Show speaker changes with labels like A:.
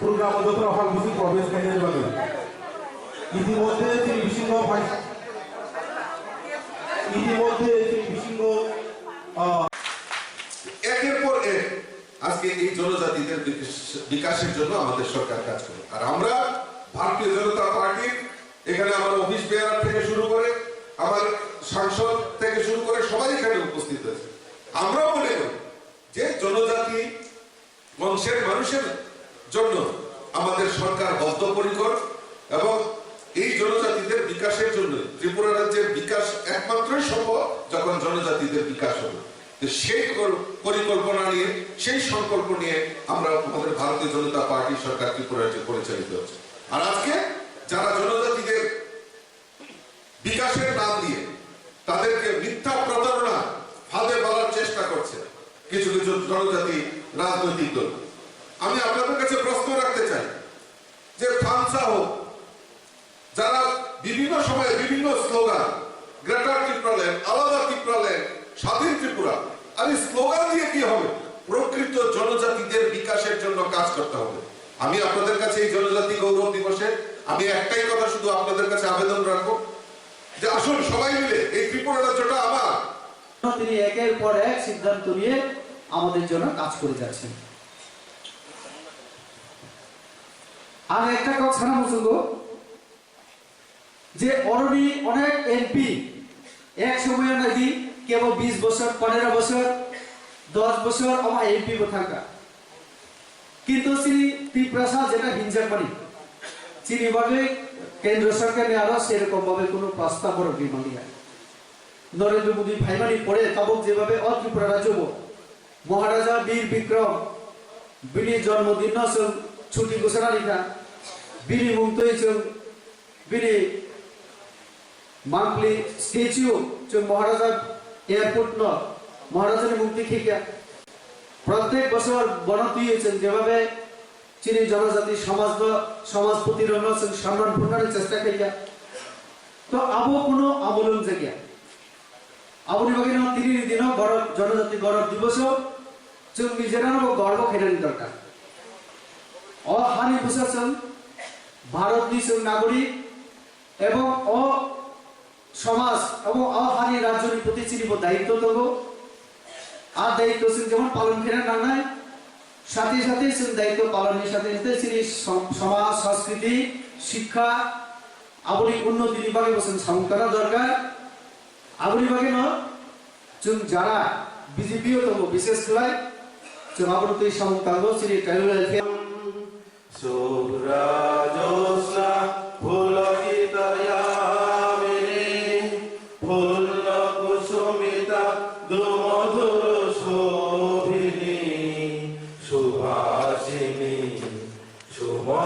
A: program untuk hal musik proses kalian baru. ইতিমধ্যে শ্রী বিসিংহ
B: একের পর এক আজকে এই জনজাতিদের বিকাশের জন্য আমাদের সরকার কাজ করে। আর আমরা ভারতীয় জনতা পার্টির এখানে আমার অফিস বেয়ার থেকে শুরু করে আমার সাংসদ থেকে শুরু করে সবাই এখানে উপস্থিত হয়েছে। আমরা মনে করি যে জনজাতি বংশের মানুষের জন্য আমাদের সরকার বদ্ধপরিকর এবং এই জনজাতিদের বিকাশের জন্য ত্রিপুরা রাজ্যের বিকাশ একমাত্রই সম্ভব যখন জনজাতিদের বিকাশ হবে। সেই পরিকল্পনা নিয়ে সেই সংকল্প নিয়ে আমরা আমাদের ভারতীয় জনতা পার্টি সরকার ত্রিপুরা রাজ্যে পরিচালিত হচ্ছে। আর আজকে যারা জনজাতিদের বিকাশের নাম দিয়ে তাদেরকে মিথ্যা প্রতারণা ফাঁদে ফেলার চেষ্টা করছে কিছু কিছু জনজাতি রাজনৈতিক দল, আমি আপনাদের কাছে প্রশ্ন রাখতে চাই যে থামসা হোক যারা বিভিন্ন সময়ে বিভিন্ন স্লোগান গ্রেটার ত্রিপুরাল্যান্ড, আলাদা ত্রিপুরাল্যান্ড, স্বাধীন ত্রিপুরা, আর এই স্লোগান দিয়ে কি হবে? প্রকৃত জনজাতিদের বিকাশের জন্য কাজ করতে হবে। আমি আপনাদের কাছে এই জনজাতি গৌরব দিবসে আমি একটাই কথা শুধু আপনাদের কাছে আবেদন রাখবো যে আসুন সবাই মিলে এই ত্রিপুরা রাজ্যটা আমার।
C: তিনি একের পর এক সিদ্ধান্ত নিয়ে আমাদের জন্য কাজ করে যাচ্ছেন। আর একটা কথা না মুসুঙ্গ যে অরণি অনেক এমপি এক সময় নাকি কেবল 20 বছর 15 বছর 10 বছর আমার এমপি থাকা, কিন্তু শ্রী ত্রিপ্রাসা যেটা হিঞ্জারমানি চিনি ভাবে কেন্দ্র সরকার আরো সেরকম ভাবে কোনো প্রস্তাব বিমানী নরেন্দ্র মোদী ভাইমানি পড়ে তবক যেভাবে অত্রিপুরা রাজ্য মহারাজা বীর বিক্রম বিনি জন্মদিন ছুটি ঘোষণা লিখা বিনি মুক্ত বিনি মান্থলি স্ট্যাচু মহারাজা এয়ারপোর্ট ন মহারাজার মুক্তি খেকিয়া প্রত্যেক বছর বনতি হয়েছেন যেভাবে চিনি জনজাতি সমাজ প্রতিরোধ সম্মান পূর্ণের চেষ্টা করিয়া তো আবো কোনো আন্দোলন জায়গা আবনি বাকি তিনি দিন গৌরব জনজাতি গৌরব দিবস जों নিজেরাও গর্ব খেলানি দরকার। অহানি প্রশাসন ভারতনি নাগরিক এবং সমাজ এবং অহানি রাজ্যের প্রতি চিনিব দায়িত্ব দেব আর দায়িত্ব যেমন পালন করে না নাই সাথে সাথে দায়িত্ব পালনের সাথে সাথে সমাজ সংস্কৃতি শিক্ষা আবনি উন্নতি বিভাগে বসেন সামুকারা দরকার। আবনি বাকি ন जों যারা বিজেপিও দেব বিশেষ করে जों आबोरतै सामुकागो श्री ट्राइबल वेलफेयर